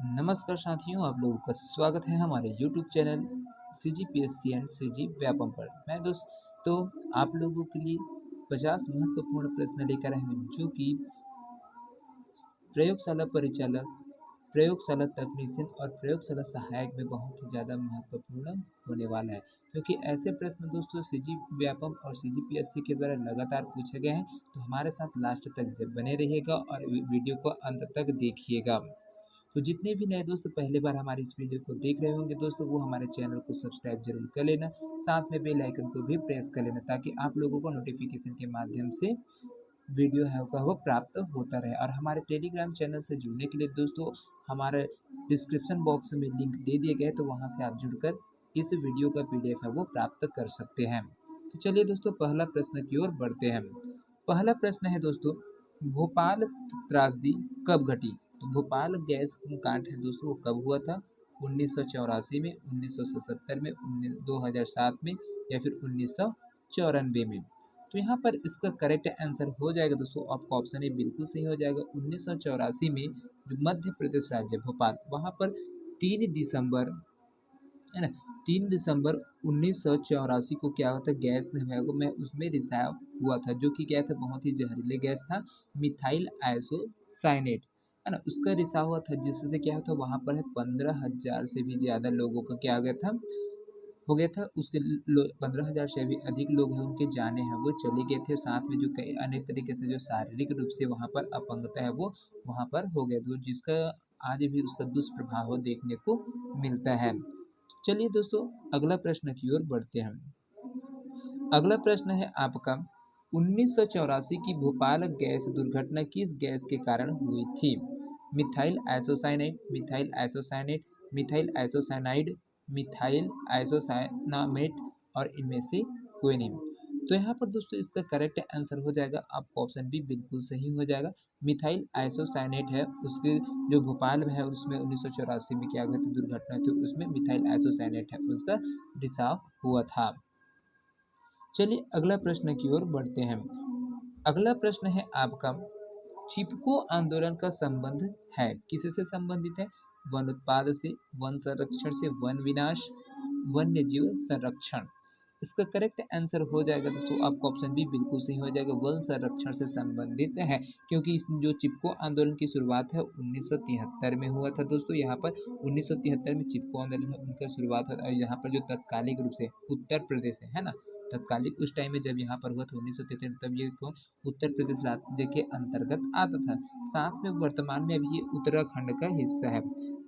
नमस्कार साथियों, आप लोगों का स्वागत है हमारे YouTube channel CGPSC and CG Vyapam पर। मैं दोस्तों आप लोगों के लिए 50 महत्वपूर्ण प्रश्न लेकर आए हूँ जो कि प्रयोगशाला परिचालक, प्रयोगशाला तकनीशियन और प्रयोगशाला सहायक में बहुत ही ज़्यादा महत्वपूर्ण होने वाला है, क्योंकि ऐसे प्रश्न दोस्तों CG व्यापम और CGPSC के द्वारा लगातार पूछे गए हैं। तो हमारे साथ लास्ट तक जब बने रहिएगा और वीडियो को अंत तक देखिएगा। तो जितने भी नए दोस्त पहली बार हमारी इस वीडियो को देख रहे होंगे दोस्तों, वो हमारे चैनल को सब्सक्राइब जरूर कर लेना, साथ में बेल आइकन को भी प्रेस कर लेना ताकि आप लोगों को नोटिफिकेशन के माध्यम से वीडियो है वो प्राप्त होता रहे। और हमारे टेलीग्राम चैनल से जुड़ने के लिए दोस्तों हमारे डिस्क्रिप्शन बॉक्स में लिंक दे दिए गए, तो वहां से आप जुड़कर इस वीडियो का PDF है वो प्राप्त कर सकते हैं। तो चलिए दोस्तों पहला प्रश्न की ओर बढ़ते हैं। पहला प्रश्न है दोस्तों, भोपाल त्रासदी कब घटी? तो भोपाल गैस कांड है दोस्तों वो कब हुआ था? 1984 में, 1977 में, 2007 में या फिर 1994 में? तो यहाँ पर इसका करेक्ट आंसर हो जाएगा दोस्तों, आपका ऑप्शन ए बिल्कुल सही हो जाएगा। 1984 में जो मध्य प्रदेश राज्य भोपाल, वहाँ पर 3 दिसंबर है ना, 3 दिसंबर 1984 को क्या होता है, गैस में उसमें रिसाव हुआ था, जो कि क्या था, बहुत ही जहरीले गैस था, मिथाइल आइसोसाइनेट है ना, उसका रिसाव हुआ था, जिससे क्या होता, वहां पर है 15,000 से भी ज्यादा लोगों का क्या हो गया था उसके 15,000 से भी अधिक लोग हैं उनके जाने हैं वो चले गए थे। साथ में जो कई अनेक तरीके से जो शारीरिक रूप से वहां पर अपंगता है वो वहां पर हो गया था, जिसका आज भी उसका दुष्प्रभाव देखने को मिलता है। चलिए दोस्तों अगला प्रश्न की ओर बढ़ते हैं। अगला प्रश्न है आपका, 1984 की भोपाल गैस दुर्घटना किस गैस के कारण हुई थी? Methyl isocyanate, methyl isocyanate, methyl isocyanide, methyl isocyanamate और इनमें से कोई नहीं? तो यहाँ पर दोस्तों इसका करेक्ट आंसर हो जाएगा, आपका ऑप्शन भी बिल्कुल सही हो जाएगा। मिथाइल आइसोसाइनेट है, उसके जो भोपाल में है उसमें 1984 में क्या हुआ था, दुर्घटना थी, उसमें मिथाइल आइसोसाइनेट है उसका रिसाव हुआ था। चलिए अगला प्रश्न की ओर बढ़ते हैं। अगला प्रश्न है आपका, चिपको आंदोलन का संबंध है किससे संबंधित है? वन उत्पाद से, वन संरक्षण से, वन विनाश, वन्य जीव संरक्षण? इसका करेक्ट आंसर हो जाएगा दोस्तों, आपका ऑप्शन भी बिल्कुल सही हो जाएगा, वन संरक्षण से संबंधित है, क्योंकि जो चिपको आंदोलन की शुरुआत है 1973 में हुआ था दोस्तों। यहाँ पर 1973 में चिपको आंदोलन उनका शुरुआत हुआ था। यहाँ पर जो तत्कालिक रूप से उत्तर प्रदेश है ना, तत्कालिक उस टाइम में जब यहाँ पर हुआ था 1973, तब ये उत्तर प्रदेश राज्य के अंतर्गत आता था। साथ में वर्तमान में अभी ये उत्तराखंड का हिस्सा है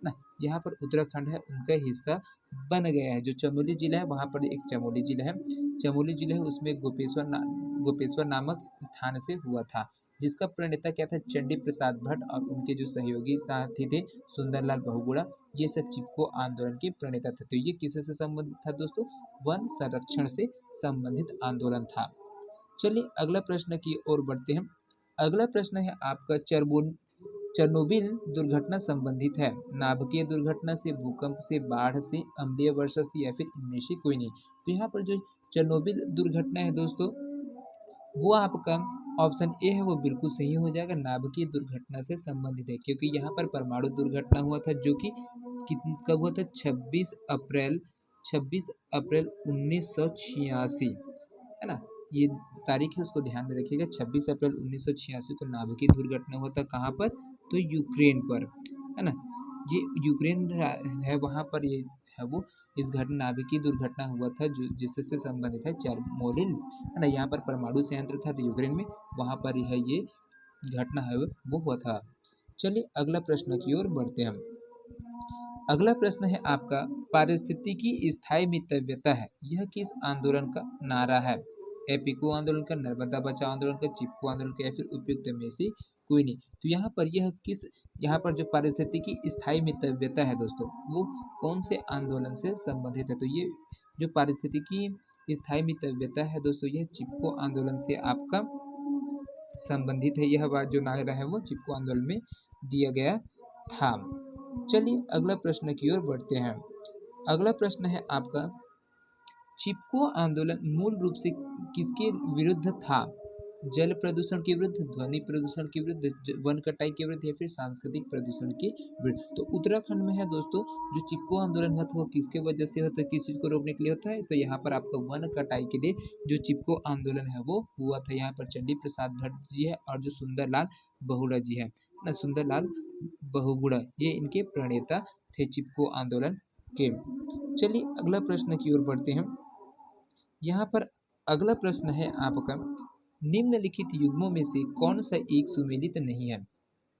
ना, यहाँ पर उत्तराखंड है उनका हिस्सा बन गया है। जो चमोली जिला है वहाँ पर एक चमोली जिला है, चमोली जिला है उसमें गोपेश्वर नामक स्थान से हुआ था, जिसका प्रणेता क्या था, चंडी प्रसाद भट्ट और उनके जो सहयोगी साथी थे सुंदरलाल बहुगुणा, ये सब चिपको आंदोलन के प्रणेता थे। तो ये किससे संबंधित था दोस्तों? वन संरक्षण से संबंधित आंदोलन था। चलिए अगला प्रश्न की ओर बढ़ते हैं। अगला प्रश्न है आपका, चेरनोबिल दुर्घटना संबंधित है नाभिकीय दुर्घटना से, भूकंप से, बाढ़ से, अम्लीय वर्षा से या फिर इनमें से कोई नहीं? तो यहाँ पर जो चेरनोबिल दुर्घटना है दोस्तों, वो आपका ऑप्शन ए है वो बिल्कुल सही हो जाएगा, नाभिकीय दुर्घटना से संबंधित है, क्योंकि यहाँ पर परमाणु दुर्घटना हुआ था, जो कि कब हुआ था, 26 अप्रैल 1986 है ना, ये तारीख है उसको ध्यान में रखिएगा। 26 अप्रैल 1986 को नाभिकीय दुर्घटना हुआ था, कहाँ पर? तो यूक्रेन पर है ना, ये यूक्रेन है वहाँ पर ये है वो इस घटना नाभिकीय दुर्घटना हुआ था, जो जिससे संबंधित है चेरनोबिल है ना, यहाँ पर परमाणु संयंत्र था यूक्रेन में, वहाँ पर है ये घटना है वो हुआ था। चलिए अगला प्रश्न की ओर बढ़ते हैं। अगला प्रश्न है आपका, पारिस्थितिकी स्थायी मितव्यता है यह किस आंदोलन का नारा है? एपिको आंदोलन का, नर्मदा बचाओ आंदोलन का, चिपको आंदोलन का या फिर उपयुक्त में से कोई नहीं? तो यहाँ पर यहाँ पर जो पारिस्थितिकी स्थायी मितव्यता है दोस्तों, वो कौन से आंदोलन से संबंधित है? तो ये जो पारिस्थितिकी स्थायी मितव्यता है दोस्तों, यह चिपको आंदोलन से आपका संबंधित है। यह बात जो नारा है वो चिपको आंदोलन में दिया गया था। चलिए अगला प्रश्न की ओर बढ़ते हैं। अगला प्रश्न है आपका, चिपको आंदोलन मूल रूप से किसके विरुद्ध था? जल प्रदूषण के विरुद्ध, ध्वनि प्रदूषण के विरुद्ध, वन कटाई के विरुद्ध, या फिर सांस्कृतिक प्रदूषण के विरुद्ध। तो उत्तराखंड में है दोस्तों जो चिपको आंदोलन हुआ था वो किसके वजह से होता है, किस चीज को रोकने के लिए होता है, तो यहाँ पर आपका वन कटाई के लिए जो चिपको आंदोलन है वो हुआ था। यहाँ पर चंडी प्रसाद भट्ट जी है और जो सुंदरलाल बहुगुणा जी है ना, सुंदरलाल बहुगुणा, ये इनके प्रणेता थे चिपको आंदोलन के। चलिए अगला प्रश्न की ओर बढ़ते हैं। यहाँ पर अगला प्रश्न है आपका, निम्नलिखित युग्मों में से कौन सा एक सुमेलित नहीं है।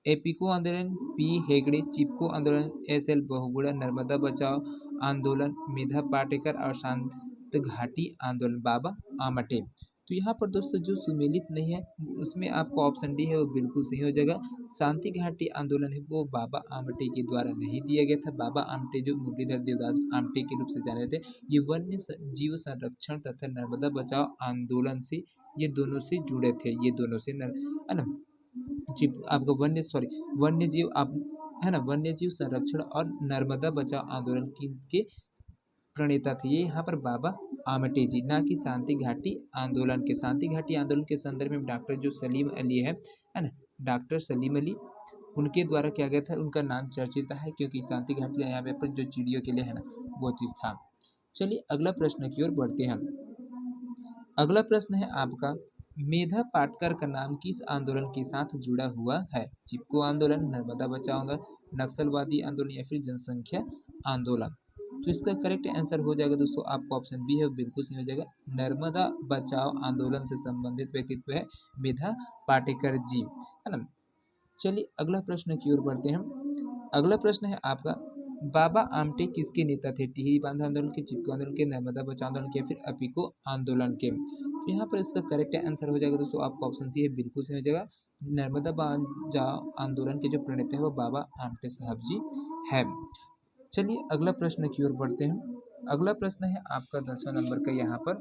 एपिको आंदोलन, पी हेगड़े चिपको आंदोलन, एस एल बहुगुणा नर्मदा बचाओ आंदोलन, मेधा पाटेकर और शांत घाटी आंदोलन, बाबा आमटे। तो यहाँ पर दोस्तों जो सुमेलित नहीं है उसमें आपका ऑप्शन डी है वो बिल्कुल सही हो जाएगा। शांति घाटी आंदोलन है वो बाबा आमटे के द्वारा नहीं दिया गया था। बाबा आमटे जो मुरलीधर देवदास आमटे के रूप से जाने थे, ये वन्य जीव संरक्षण तथा नर्मदा बचाओ आंदोलन से, ये दोनों से जुड़े थे, ये दोनों से है ना आपका वन्य जीव आप है ना, वन्य जीव संरक्षण और नर्मदा बचाओ आंदोलन के प्रणेता थे ये यहाँ पर बाबा आमटे जी, ना कि शांति घाटी आंदोलन के। शांति घाटी आंदोलन के संदर्भ में डॉक्टर जो सलीम अली है ना, डॉक्टर सलीम अली, उनके द्वारा किया गया था, उनका नाम चर्चित है क्योंकि शांति घाटी यहाँ पे पर जो चिड़ियों के लिए है ना वो चीज था। चलिए अगला प्रश्न की ओर बढ़ते हैं। अगला प्रश्न है आपका, मेधा पाटकर का नाम किस आंदोलन के साथ जुड़ा हुआ है। चिपको आंदोलन, नर्मदा बचाओ आंदोलन, नक्सलवादी आंदोलन या फिर जनसंख्या आंदोलन। तो इसका करेक्ट आंसर हो जाएगा दोस्तों आपका ऑप्शन बी है, बिल्कुल सही हो जाएगा। नर्मदा बचाओ आंदोलन से संबंधित व्यक्तित्व है मेधा पाटेकर जी, है ना। चलिए अगला प्रश्न की ओर बढ़ते हैं। अगला प्रश्न है आपका, बाबा आमटे किसके नेता थे। टिहरी बांध आंदोलन के, चिपको आंदोलन के, नर्मदा बचाओ आंदोलन के, या फिर अपिको आंदोलन के। तो यहाँ पर इसका करेक्ट आंसर हो जाएगा दोस्तों आपका ऑप्शन सी है, बिल्कुल सही हो जाएगा। नर्मदा बचाओ आंदोलन के जो प्रणेता है वो बाबा आमटे साहब जी है। चलिए अगला प्रश्न की ओर बढ़ते हैं। अगला प्रश्न है आपका 10वां नंबर का यहाँ पर।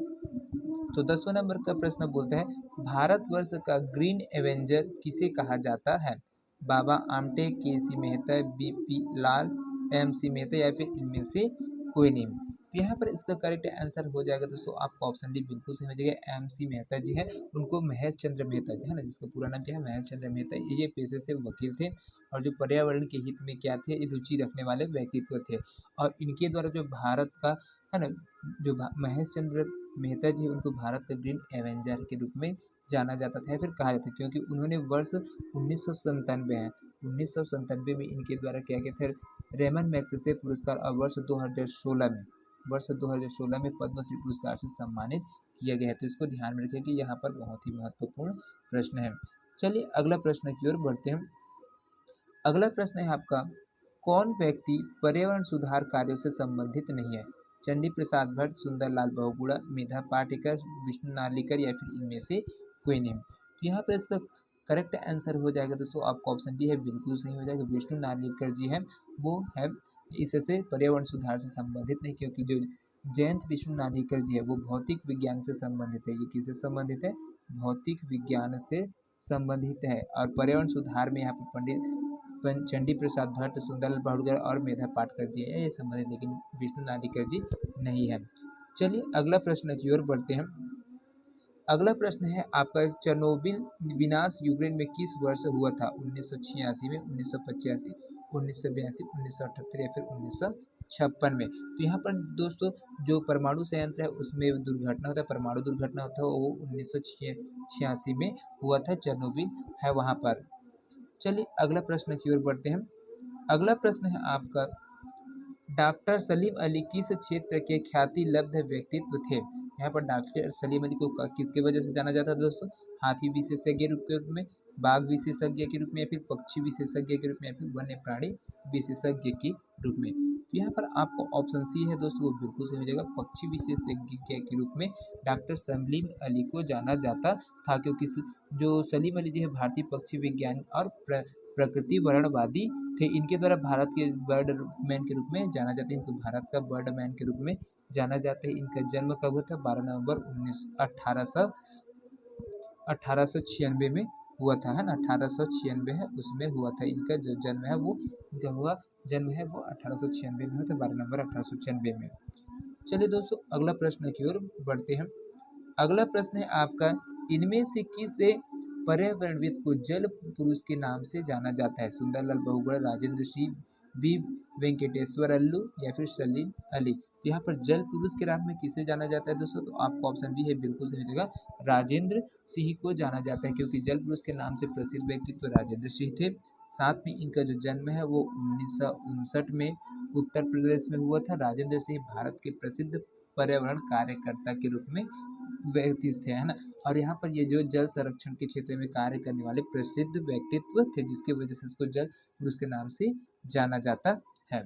तो 10वां नंबर का प्रश्न बोलता है, भारतवर्ष का ग्रीन एवेंजर किसे कहा जाता है। बाबा आमटे, के सी मेहता, बी पी लाल, एम सी मेहता, या फिर इनमें से कोई नहीं। तो यहाँ पर इसका करेक्ट आंसर हो जाएगा दोस्तों आपका ऑप्शन डी, बिल्कुल सही हो जाएगा। एम सी मेहता जी है, उनको महेश चंद्र मेहता जी है ना, जिसका पूरा नाम क्या है, महेश चंद्र मेहता, ये पेशे से वकील थे और जो पर्यावरण के हित में क्या थे, रुचि रखने वाले व्यक्तित्व थे। और इनके द्वारा जो भारत का है ना, जो महेश चंद्र मेहता जी, उनको भारत का ग्रीन एवेंजर के रूप में जाना जाता था, फिर कहा जाता है, क्योंकि उन्होंने वर्ष 1997 है, 1997 में इनके द्वारा किया गया था रेमन मैग्सेसे पुरस्कार, और वर्ष 2016 में पद्मश्री पुरस्कार से सम्मानित किया गया है। तो इसको ध्यान में रखिए कि यहाँ पर बहुत ही महत्वपूर्ण प्रश्न है। चलिए अगला प्रश्न की ओर बढ़ते हैं। अगला प्रश्न है आपका, कौन व्यक्ति पर्यावरण सुधार कार्यों से संबंधित नहीं है। चंडी प्रसाद भट्ट, सुंदरलाल बहुगुणा, मेधा पाटेकर, विष्णु नार्लिकर, या फिर इनमें से कोई नहीं। तो यहाँ पर इसका करेक्ट आंसर हो जाएगा दोस्तों आपका ऑप्शन डी है, बिल्कुल सही हो जाएगा। विष्णु नार्लिकर जी है वो है इससे पर्यावरण सुधार से संबंधित नहीं, क्योंकि जो जयंत विष्णु नार्लिकर जी है वो भौतिक विज्ञान से संबंधित है। ये किससे संबंधित है, भौतिक विज्ञान से संबंधित है। और पर्यावरण सुधार में यहाँ पर पंडित चंडी प्रसाद भट्ट, सुंदरलाल बहुगुणा और मेधा पाटकर जी है ये संबंधित, लेकिन विष्णु नार्लिकर जी नहीं है। चलिए अगला प्रश्न की ओर बढ़ते हैं। अगला प्रश्न है आपका, चेरनोबिल विनाश यूक्रेन में किस वर्ष हुआ था। 1986 में, 1985, 1982, 1978, या फिर 1956 में। तो यहाँ पर दोस्तों जो परमाणु संयंत्र है उसमें दुर्घटना होता है, परमाणु दुर्घटना होता है, वो 1986 में हुआ था, चेरनोबिल है वहाँ पर। चलिए अगला प्रश्न की ओर बढ़ते हैं। अगला प्रश्न है आपका, डॉक्टर सलीम अली किस क्षेत्र के ख्याति लब्ध व्यक्तित्व थे। यहाँ पर डॉक्टर सलीम अली को किसके वजह से जाना जाता है दोस्तों, हाथी विशेषज्ञ के रूप में, बाघ विशेषज्ञ के रूप में, या फिर पक्षी विशेषज्ञ के रूप में, या फिर वन्य प्राणी विशेषज्ञ के रूप में। तो यहाँ पर आपको ऑप्शन सी है दोस्तों, वो बिल्कुल सही हो जाएगा। पक्षी विशेषज्ञ के रूप में डॉक्टर सलीम अली को जाना जाता था, क्योंकि जो सलीम अली जी है भारतीय पक्षी विज्ञान और प्रकृति वर्णवादी थे। इनके द्वारा भारत के बर्ड मैन के रूप में जाना जाता है, इनको भारत का बर्ड मैन के रूप में जाना जाता है। इनका जन्म कब हुआ था, 12 नवंबर 1896 में हुआ था, है ना, 1896 है उसमें हुआ था इनका जो जन्म है वो, इनका हुआ जन्म है वो 1896 में हुआ था, 12 नवंबर 1896 में। चलिए दोस्तों अगला प्रश्न की ओर बढ़ते हैं। अगला प्रश्न है आपका, इनमें से किसे पर्यावरणविद को जल पुरुष के नाम से जाना जाता है? सुंदरलाल बहुगुणा, राजेंद्र सिंह, बी वेंकटेश्वरल्लू या फिर सलीम अली। तो यहाँ पर जल पुरुष के नाम में किसे जाना जाता है दोस्तों? तो आपका ऑप्शन बी है बिल्कुल सही जगह, राजेंद्र सिंह को जाना जाता है, क्योंकि जल पुरुष के नाम से प्रसिद्ध व्यक्तित्व राजेंद्र सिंह थे। साथ में इनका जो जन्म है वो 1959 में उत्तर प्रदेश में हुआ था। राजेंद्र सिंह भारत के प्रसिद्ध पर्यावरण कार्यकर्ता के रूप में व्यक्ति थे, है ना। और यहाँ पर ये जो जल संरक्षण के क्षेत्र में कार्य करने वाले प्रसिद्ध व्यक्तित्व थे, जिसकी वजह से इसको जल पुरुष के नाम से जाना जाता है।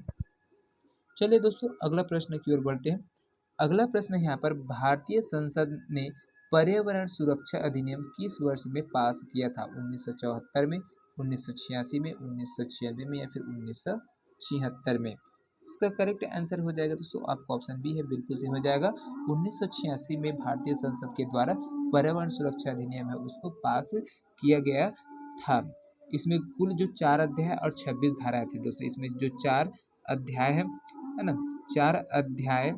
चलिए दोस्तों अगला प्रश्न की ओर बढ़ते हैं। अगला प्रश्न है यहाँ पर, भारतीय संसद ने पर्यावरण सुरक्षा अधिनियम किस वर्ष में पास किया था? 1974 में, 1986 में, 1996 में या फिर 1976 में? इसका करेक्ट आंसर हो जाएगा दोस्तों आपका ऑप्शन बी है बिल्कुल सही हो जाएगा। 1986 में भारतीय संसद के द्वारा पर्यावरण सुरक्षा अधिनियम है उसको पास किया गया था। इसमें कुल जो 4 अध्याय और 26 धाराएं थी दोस्तों। इसमें जो 4 अध्याय है ना, 4 अध्याय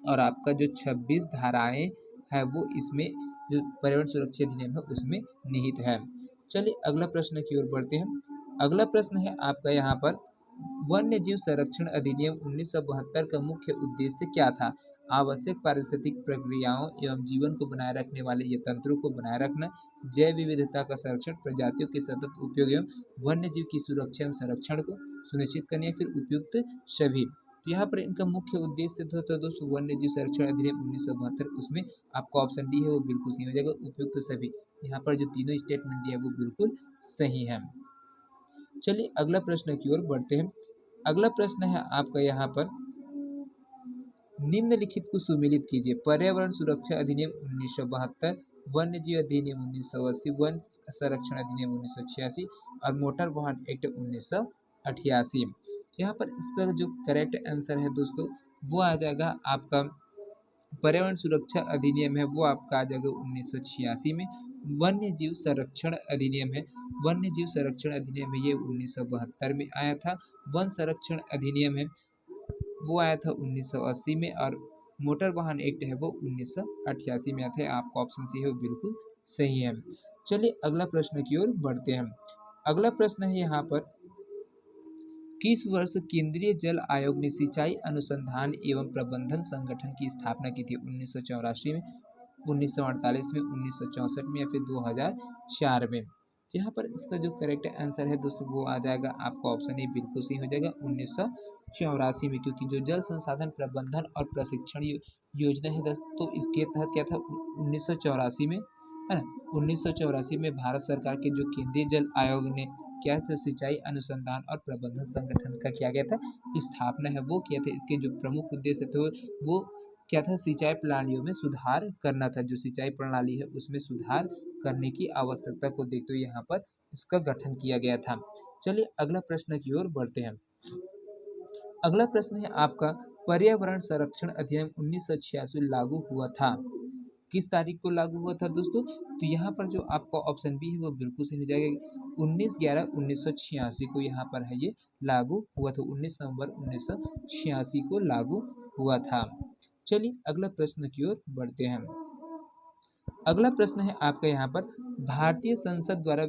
और आपका जो 26 धाराएं है वो इसमें जो पर्यावरण सुरक्षा अधिनियम है उसमें निहित है। चलिए अगला प्रश्न की ओर बढ़ते हैं। अगला प्रश्न है आपका यहाँ पर, वन्य जीव संरक्षण अधिनियम 1972 का मुख्य उद्देश्य क्या था? आवश्यक पारिस्थितिक प्रक्रियाओं एवं जीवन को बनाए रखने वाले ये तंत्रों को बनाए रखना, जैव विविधता का संरक्षण, प्रजातियों के सतत उपयोग एवं वन्य जीव की सुरक्षा एवं संरक्षण को सुनिश्चित करने, या फिर उपयुक्त सभी। तो यहाँ पर इनका मुख्य उद्देश्य था दोस्तों वन्य जीव संरक्षण अधिनियम 1972, उसमें आपका ऑप्शन डी है वो बिल्कुल सही हो जाएगा, उपयुक्त सभी। यहाँ पर जो तीनों स्टेटमेंट दिया है वो बिल्कुल सही है। चलिए अगला प्रश्न की ओर बढ़ते हैं। अगला प्रश्न है आपका यहाँ पर, निम्नलिखित को सुमेलित कीजिए। पर्यावरण सुरक्षा अधिनियम 1972, वन्य जीव अधिनियम 1980, वन संरक्षण अधिनियम 1986 और मोटर वाहन एक्ट 1988। यहाँ पर इसका जो करेक्ट आंसर है दोस्तों वो आ जाएगा आपका, पर्यावरण सुरक्षा अधिनियम है वो आपका आ जाएगा 1986 में। वन्य जीव संरक्षण अधिनियम है, वन्य जीव संरक्षण अधिनियम है ये 1972 में आया था। वन संरक्षण अधिनियम है वो आया था 1980 में, और मोटर वाहन एक्ट है वो 1988 में आया था। आपका ऑप्शन सी है वो बिल्कुल सही है। चलिए अगला प्रश्न की ओर बढ़ते हैं। अगला प्रश्न है यहाँ पर, किस वर्ष केंद्रीय जल आयोग ने सिंचाई अनुसंधान एवं प्रबंधन संगठन की स्थापना की थी? 1984 में, 1948 में, 1964 में या फिर 2004 में? तो यहाँ पर इसका जो करेक्ट आंसर है दोस्तों वो आ जाएगा आपका ऑप्शन ए बिल्कुल सही हो जाएगा, 1984 में, क्योंकि जो जल संसाधन प्रबंधन और प्रशिक्षण योजना है दोस्तों, तो इसके तहत क्या था 1984 में, है ना। 1984 में भारत सरकार के जो केंद्रीय जल आयोग ने क्या था, सिंचाई अनुसंधान और प्रबंधन संगठन का किया गया था स्थापना है वो किया था। इसके जो प्रमुख उद्देश्य थे वो क्या था, सिंचाई प्रणालियों में सुधार करना था। जो सिंचाई प्रणाली है उसमें सुधार करने की आवश्यकता को देखते हुए यहाँ पर इसका गठन किया गया था। चलिए अगला प्रश्न की ओर बढ़ते हैं। अगला प्रश्न है आपका, पर्यावरण संरक्षण अधिनियम 1986 लागू हुआ था, किस तारीख को लागू हुआ था दोस्तों? तो यहाँ पर जो आपका ऑप्शन बी है वो बिल्कुल सही हो जाएगा, 19/11/1986 को यहाँ पर है ये लागू हुआ था। 19 नवंबर 1986 को लागू हुआ था। चलिए अगला प्रश्न की ओर बढ़ते हैं। अगला प्रश्न है आपका यहाँ पर, भारतीय संसद द्वारा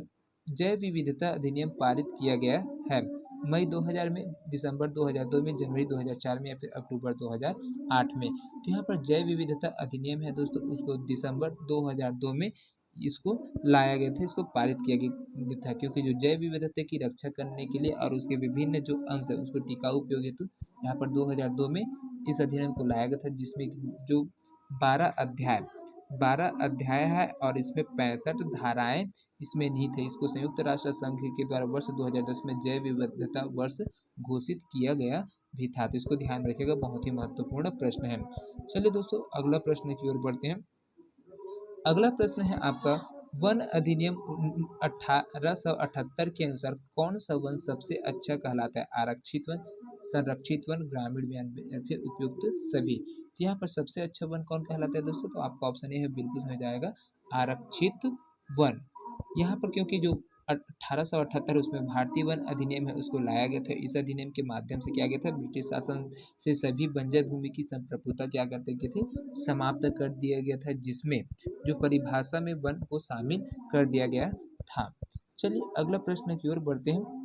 जैव विविधता अधिनियम पारित किया गया है? मई 2000 में, दिसंबर 2002 में, जनवरी 2004 में या फिर अक्टूबर 2008 में? तो यहाँ पर जैव विविधता अधिनियम है दोस्तों उसको दिसंबर 2002 में इसको लाया गया था, इसको पारित किया गया था, क्योंकि जो जैव विविधता की रक्षा करने के लिए और उसके विभिन्न जो अंश है उसको टिकाऊ उपयोग हेतु यहाँ पर 2002 में इस अधिनियम को लाया गया था, जिसमें जो 12 अध्याय है और इसमें 65 धाराएं इसमें निहित है। इसको संयुक्त राष्ट्र संघ के द्वारा वर्ष 2010 में जैव विविधता वर्ष घोषित किया गया भी था, तो इसको ध्यान रखिएगा, बहुत ही महत्वपूर्ण प्रश्न है। चलिए दोस्तों अगला प्रश्न की ओर बढ़ते हैं। अगला प्रश्न है आपका, वन अधिनियम 1878 के अनुसार कौन सा वन सबसे अच्छा कहलाता है? आरक्षित वन, संरक्षित वन, ग्रामीण वन या फिर उपयुक्त सभी? तो यहाँ पर सबसे अच्छा वन कौन कहलाता है दोस्तों? तो आपका ऑप्शन ए है बिल्कुल हो जाएगा, आरक्षित वन। यहाँ पर क्योंकि जो 1878 उसमें भारतीय वन अधिनियम है उसको लाया गया था। इस अधिनियम के माध्यम से क्या गया था, ब्रिटिश शासन से सभी बंजर भूमि की संप्रभुता क्या करते गए थे, समाप्त कर दिया गया था, जिसमें जो परिभाषा में वन को शामिल कर दिया गया था। चलिए अगला प्रश्न की ओर बढ़ते हैं।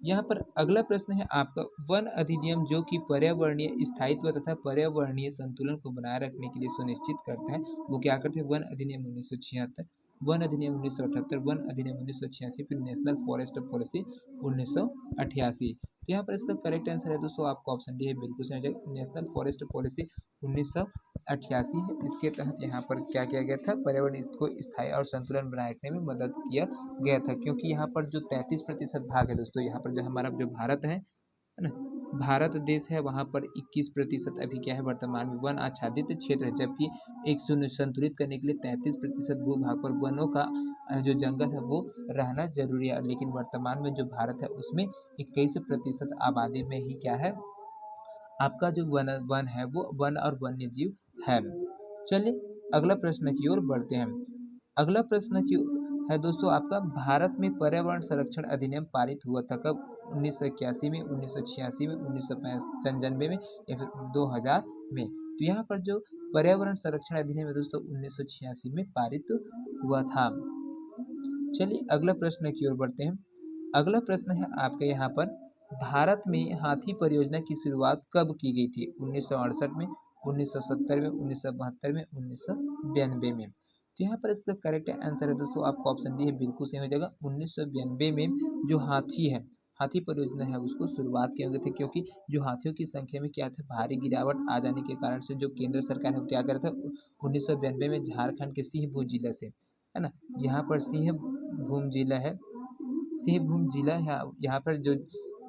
यहाँ पर अगला प्रश्न है आपका, वन अधिनियम जो कि पर्यावरणीय स्थायित्व तथा पर्यावरणीय संतुलन को बनाए रखने के लिए सुनिश्चित करता है, वो क्या करते हैं, वन अधिनियम 1976, वन अधिनियम 1978, वन अधिनियम 1986, फिर नेशनल फॉरेस्ट पॉलिसी 1988। तो यहाँ पर इसका करेक्ट आंसर है दोस्तों आपका ऑप्शन डी है, बिल्कुल सही जगह, नेशनल फॉरेस्ट पॉलिसी 1988 है। इसके तहत यहाँ पर क्या किया गया था, पर्यावरण को स्थायी और संतुलन बनाए रखने में मदद किया गया था, क्योंकि यहाँ पर जो 33% भाग है दोस्तों, यहाँ पर जो हमारा जो भारत है ना, भारत देश है, वहाँ पर 21% अभी क्या है वर्तमान में वन आच्छादित क्षेत्र है, जबकि एक संतुलित करने के लिए 33% भूभाग पर वनों का जो जंगल है वो रहना जरूरी है। लेकिन वर्तमान में जो भारत है उसमें 21% आबादी में ही क्या है, आपका जो वन है वो वन और वन्य जीव है। चलिए अगला प्रश्न की ओर बढ़ते हैं। अगला प्रश्न की है दोस्तों आपका, भारत में पर्यावरण संरक्षण अधिनियम पारित हुआ था कब, 1981 में, 1986 में, 1995 में या फिर 2000 में। तो यहाँ पर जो पर्यावरण संरक्षण अधिनियम है दोस्तों 1986 में पारित हुआ था। चलिए अगला प्रश्न की ओर बढ़ते हैं। अगला प्रश्न है आपके यहाँ पर, भारत में हाथी परियोजना की शुरुआत कब की गई थी, 1968 में, 1970 में, 1972 में, 1992 में। तो यहाँ पर इसका करेक्ट आंसर है दोस्तों आपका ऑप्शन डी है, बिल्कुल सही हो जाएगा। 1992 में जो हाथी है, हाथी परियोजना है उसको शुरुआत किए गए थे, क्योंकि जो हाथियों की संख्या में क्या था, भारी गिरावट आ जाने के कारण से जो केंद्र सरकार है वो क्या कर रहा था, 1992 में झारखंड के सिंहभूम जिला से, है ना, यहाँ पर सिंहभूम जिला है, सिंहभूम जिला है, यहाँ पर जो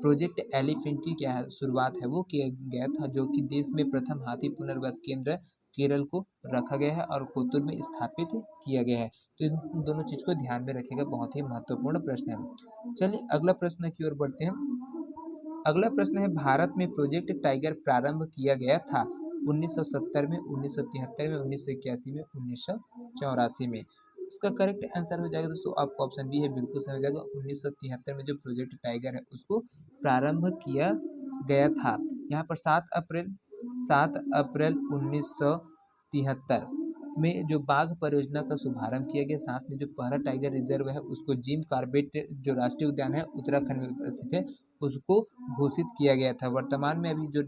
प्रोजेक्ट एलिफेंट की क्या है शुरुआत है वो किया गया था, जो कि देश में प्रथम हाथी पुनर्वास केंद्र केरल को रखा गया है और कोतुर में स्थापित किया गया है। तो इन दोनों चीज को ध्यान में रखिएगा, बहुत ही महत्वपूर्ण प्रश्न है। चलिए अगला प्रश्न की ओर बढ़ते हैं। अगला प्रश्न है, भारत में प्रोजेक्ट टाइगर प्रारंभ किया गया था 1970 में, 1973 में, 1981 में, 1984 में। इसका करेक्ट आंसर हो जाएगा दोस्तों आपका ऑप्शन बी है, बिल्कुल सही हो जाएगा। 1973 में जो प्रोजेक्ट टाइगर है उसको प्रारंभ किया गया था। यहाँ पर 7 अप्रैल 1973 में जो बाघ परियोजना का शुभारंभ किया गया, साथ में जो पहला टाइगर रिजर्व है उसको जिम कॉर्बेट जो राष्ट्रीय उद्यान है उत्तराखंड में स्थित है उसको घोषित किया गया था। वर्तमान में अभी जो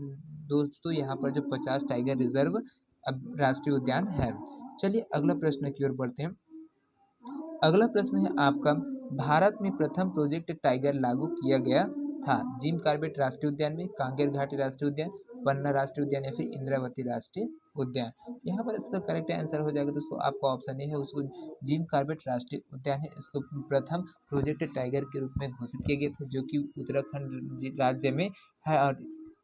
दोस्तों यहाँ पर जो 50 टाइगर रिजर्व अब राष्ट्रीय उद्यान है। चलिए अगला प्रश्न की ओर बढ़ते हैं। अगला प्रश्न है आपका, भारत में प्रथम प्रोजेक्ट टाइगर लागू किया गया था, जिम कॉर्बेट राष्ट्रीय उद्यान में, कांगेर घाटी राष्ट्रीय उद्यान, पन्ना राष्ट्रीय उद्यान या फिर इंद्रावती राष्ट्रीय उद्यान। यहाँ पर इसका करेक्ट आंसर हो जाएगा दोस्तों आपका ऑप्शन ए है, उसको जिम कॉर्बेट राष्ट्रीय उद्यान है, इसको प्रथम प्रोजेक्ट टाइगर के रूप में घोषित किया गया था, जो कि उत्तराखंड राज्य में है, और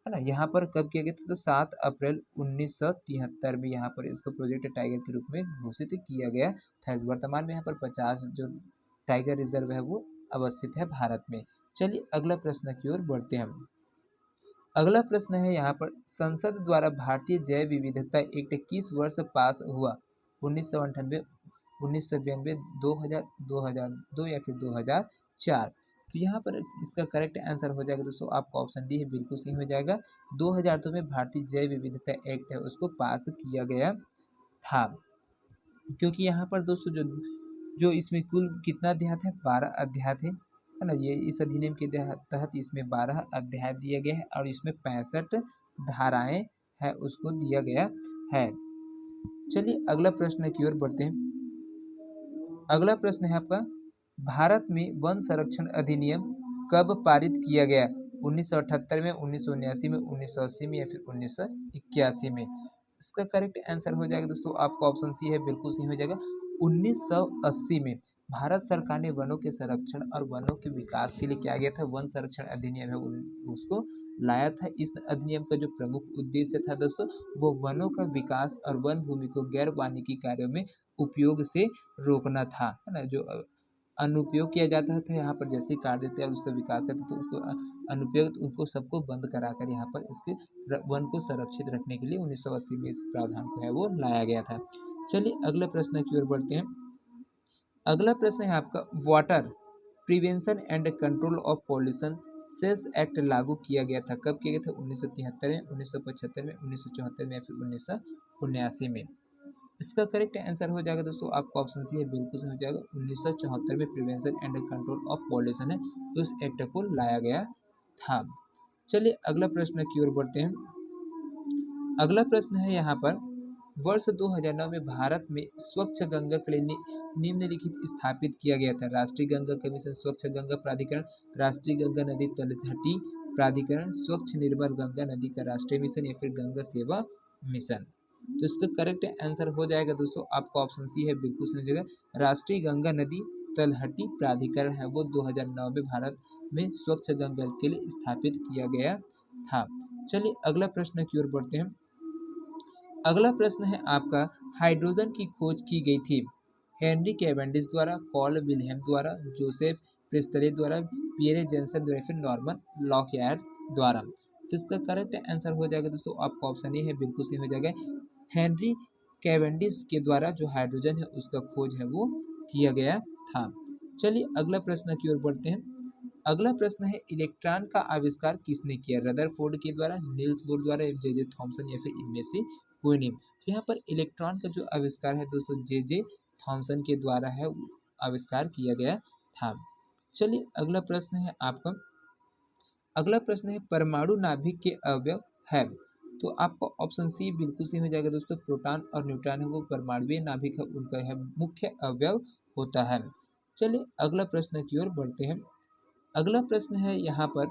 है ना, यहाँ पर कब किया गया था, तो 7 अप्रैल 1973 में यहाँ पर इसको प्रोजेक्ट टाइगर के रूप में घोषित किया गया था। वर्तमान में यहाँ पर 50 जो टाइगर रिजर्व है वो अवस्थित है भारत में। चलिए अगला प्रश्न की ओर बढ़ते हैं। अगला प्रश्न है यहाँ पर, संसद द्वारा भारतीय जैव विविधता एक्ट किस वर्ष पास हुआ, 1998, 1992, 2000, 2002 या फिर 2004। तो यहाँ पर इसका करेक्ट आंसर हो जाएगा दोस्तों आपका ऑप्शन डी है, बिल्कुल सही हो जाएगा। 2002 में भारतीय जैव विविधता एक्ट है उसको पास किया गया था, क्योंकि यहाँ पर दोस्तों जो इसमें कुल कितना अध्याय है, 12 अध्याय थे, है ना, ये इस अधिनियम के तहत इसमें 12 अध्याय दिए गए हैं और इसमें 65 धाराएं है उसको दिया गया है। चलिए अगला प्रश्न की ओर बढ़ते हैं। अगला प्रश्न है आपका, भारत में वन संरक्षण अधिनियम कब पारित किया गया, 1978 में, 1979 में, 1980 में या फिर 1981 में। इसका करेक्ट आंसर हो जाएगा दोस्तों आपका ऑप्शन सी है, बिल्कुल सही हो जाएगा। 1980 में भारत सरकार ने वनों के संरक्षण और वनों के विकास के लिए क्या गया था, वन संरक्षण अधिनियम है उसको लाया था। इस अधिनियम का जो प्रमुख उद्देश्य था दोस्तों, वो वनों का विकास और वन भूमि को गैर वानिकी कार्यों में उपयोग से रोकना था, है ना, जो अनुपयोग किया जाता था यहाँ पर जैसे काट देते हैं और उसका विकास करते तो उसको अनुपयोग उनको सबको बंद कराकर यहाँ पर इसके वन को संरक्षित रखने के लिए 1980 में इस प्रावधान को है वो लाया गया था। चलिए अगले प्रश्न की ओर बढ़ते हैं। अगला प्रश्न है आपका, water prevention and control of pollution cess act लागू किया गया था? कब किया गया था? 1973 में, 1975 में, 1974 में या फिर 1979 में? इसका करेक्ट आंसर हो जाएगा दोस्तों आपका ऑप्शन सी है, बिल्कुल सही हो जाएगा। 1974 में prevention and control of pollution है, तो इस एक्ट को लाया गया था। चलिए अगला प्रश्न की ओर बढ़ते हैं। अगला प्रश्न है यहाँ पर, वर्ष 2009 में भारत में स्वच्छ गंगा के लिए निम्नलिखित स्थापित किया गया था? राष्ट्रीय गंगा कमीशन, स्वच्छ गंगा प्राधिकरण, राष्ट्रीय गंगा नदी तलहटी प्राधिकरण, स्वच्छ निर्मल गंगा नदी का राष्ट्रीय मिशन या फिर गंगा सेवा मिशन? तो इसका करेक्ट आंसर हो जाएगा दोस्तों आपका ऑप्शन सी है, बिल्कुल सही जगह। राष्ट्रीय गंगा नदी तलहटी प्राधिकरण है वो 2009 में भारत में स्वच्छ गंगा के लिए स्थापित किया गया था। चलिए अगला प्रश्न की ओर बढ़ते हैं। अगला प्रश्न है आपका, हाइड्रोजन की खोज की गई थी हेनरी कैवेंडिश द्वारा, कॉल विलियम द्वारा, जोसेफ प्रेस्टले द्वारा, पियरे जेन्सन द्वारा, फिर नॉर्मन लॉकयार्ड द्वारा? तो इसका करेक्ट आंसर हो जाएगा दोस्तों आपका ऑप्शन ए है, बिल्कुल सही हो जाएगा। हेनरी कैवेंडिश के द्वारा जो हाइड्रोजन है उसका खोज है वो किया गया था। चलिए अगला प्रश्न की ओर बढ़ते हैं। अगला प्रश्न है, इलेक्ट्रॉन का आविष्कार किसने किया? रदरफोर्ड के द्वारा, नील्स बोर द्वारा, जे थॉमसन या फिर इनमें से कोई नहीं? तो यहाँ पर इलेक्ट्रॉन का जो आविष्कार है दोस्तों जे थॉमसन के द्वारा है आविष्कार किया गया था। चलिए अगला प्रश्न है आपका, अगला प्रश्न है, परमाणु नाभिक के अवयव है? तो आपका ऑप्शन सी बिल्कुल सही हो जाएगा दोस्तों। प्रोटॉन और न्यूट्रॉन है वो परमाणुवीय नाभिक है, उनका है मुख्य अवयव होता है। चलिए अगला प्रश्न की ओर बढ़ते हैं। अगला प्रश्न है यहाँ पर,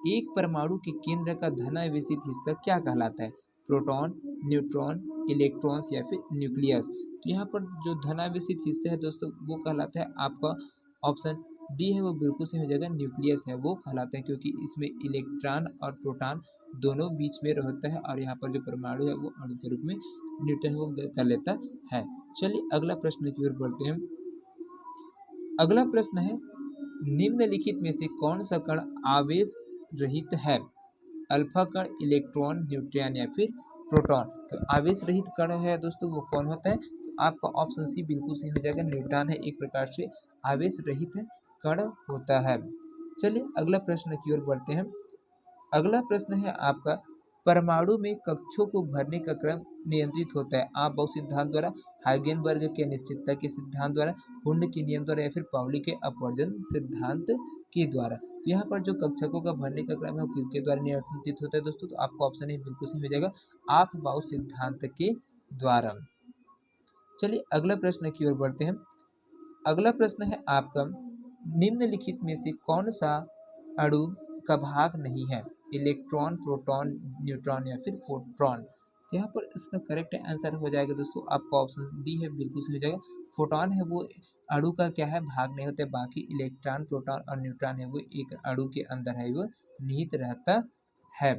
एक परमाणु के केंद्र का धनावेशित हिस्सा क्या कहलाता है? प्रोटॉन, न्यूट्रॉन, इलेक्ट्रॉन्स या फिर न्यूक्लियस? तो यहाँ पर जो धनावेशित हिस्सा है दोस्तों वो कहलाता है आपका ऑप्शन डी है वो बिल्कुल सही हो जाएगा, न्यूक्लियस है वो कहलाता है, क्योंकि इसमें इलेक्ट्रॉन और प्रोटॉन दोनों बीच में रहता है और यहाँ पर जो परमाणु है वो अणु के रूप में न्यूटन वो कर लेता है। चलिए अगला प्रश्न की ओर बढ़ते हैं। अगला प्रश्न है, निम्नलिखित में से कौन सा कण आवेश रहित है? अल्फा कण, इलेक्ट्रॉन, न्यूट्रॉन या फिर प्रोटॉन? तो आवेश रहित कण है दोस्तों वो कौन होता है? तो आपका ऑप्शन सी बिल्कुल सही हो जाएगा, न्यूट्रॉन है एक प्रकार से आवेश रहित कण होता है। चलिए अगला प्रश्न की ओर बढ़ते हैं। अगला प्रश्न है आपका, परमाणु में कक्षों को भरने का क्रम नियंत्रित होता है? आप बहु सिद्धांत द्वारा, हाइगेनबर्ग के अनिश्चितता के सिद्धांत द्वारा, हुंड के नियम द्वारा या फिर पाउली के अपवर्जन सिद्धांत के द्वारा? तो यहाँ पर जो कक्षकों का भरने का क्रम है वो किसके द्वारा नियंत्रित होता है दोस्तों? तो आपका ऑप्शन है बिल्कुल सही हो जाएगा, आप बहु सिद्धांत के द्वारा। चलिए अगला प्रश्न की ओर बढ़ते हैं। अगला प्रश्न है आपका, निम्नलिखित में से कौन सा अणु का भाग नहीं है? इलेक्ट्रॉन, प्रोटॉन, न्यूट्रॉन या फिर फोटॉन? तो यहाँ पर इसका करेक्ट आंसर हो जाएगा दोस्तों आपका ऑप्शन डी है, बिल्कुल सही हो जाएगा। फोटॉन है वो अणु का क्या है, भाग नहीं होता, बाकी इलेक्ट्रॉन, प्रोटॉन और न्यूट्रॉन है वो एक अणु के अंदर है वो निहित रहता है।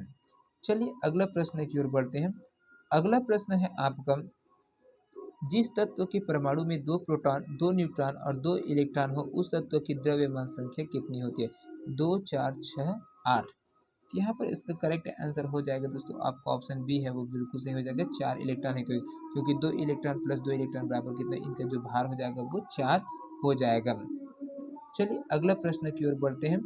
चलिए अगला प्रश्न की ओर बढ़ते हैं। अगला प्रश्न है आपका, जिस तत्व के परमाणु में 2 प्रोटॉन, 2 न्यूट्रॉन और 2 इलेक्ट्रॉन हो उस तत्व की द्रव्यमान संख्या कितनी होती है? 2, 4, 6, 8? तो यहाँ पर इसका करेक्ट आंसर हो जाएगा दोस्तों आपका ऑप्शन बी है वो बिल्कुल सही हो जाएगा, 4 इलेक्ट्रॉन है, क्योंकि 2 इलेक्ट्रॉन प्लस 2 इलेक्ट्रॉन बराबर कितना, इनका जो भार हो जाएगा वो 4 हो जाएगा। चलिए अगला प्रश्न की ओर बढ़ते हैं।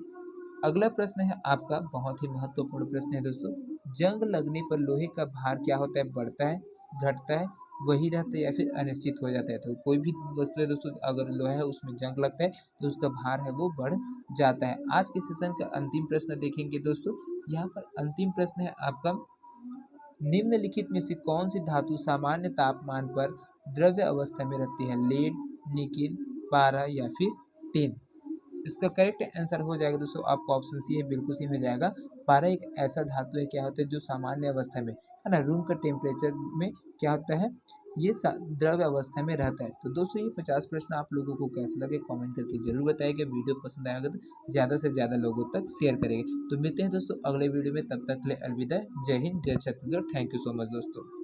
अगला प्रश्न है आपका, बहुत ही महत्वपूर्ण प्रश्न है दोस्तों, जंग लगने पर लोहे का भार क्या होता है? बढ़ता है, घटता है, वही रहता है या फिर अनिश्चित हो जाता है? तो कोई भी वस्तु है दोस्तों अगर लोहा है उसमें जंग लगता है तो उसका भार है वो बढ़ जाता है। आज के सेशन का अंतिम प्रश्न देखेंगे दोस्तों। यहाँ पर अंतिम प्रश्न है आपका, निम्नलिखित में से कौन सी धातु सामान्य तापमान पर द्रव्य अवस्था में रहती है? लेड, निकिल, पारा या फिर टिन? इसका करेक्ट आंसर हो जाएगा दोस्तों आपका ऑप्शन सी है, बिल्कुल सही हो जाएगा। पारा एक ऐसा धातु है क्या होता है जो सामान्य अवस्था में है ना, रूम का टेम्परेचर में क्या होता है, ये द्रव्य अवस्था में रहता है। तो दोस्तों ये 50 प्रश्न आप लोगों को कैसे लगे कमेंट करके जरूर बताइएगा। वीडियो पसंद आएगा तो ज़्यादा से ज़्यादा लोगों तक शेयर करेंगे। तो मिलते हैं दोस्तों अगले वीडियो में, तब तक के लिए अलविदा। जय हिंद, जय Chhattisgarh. Thank you so much दोस्तों।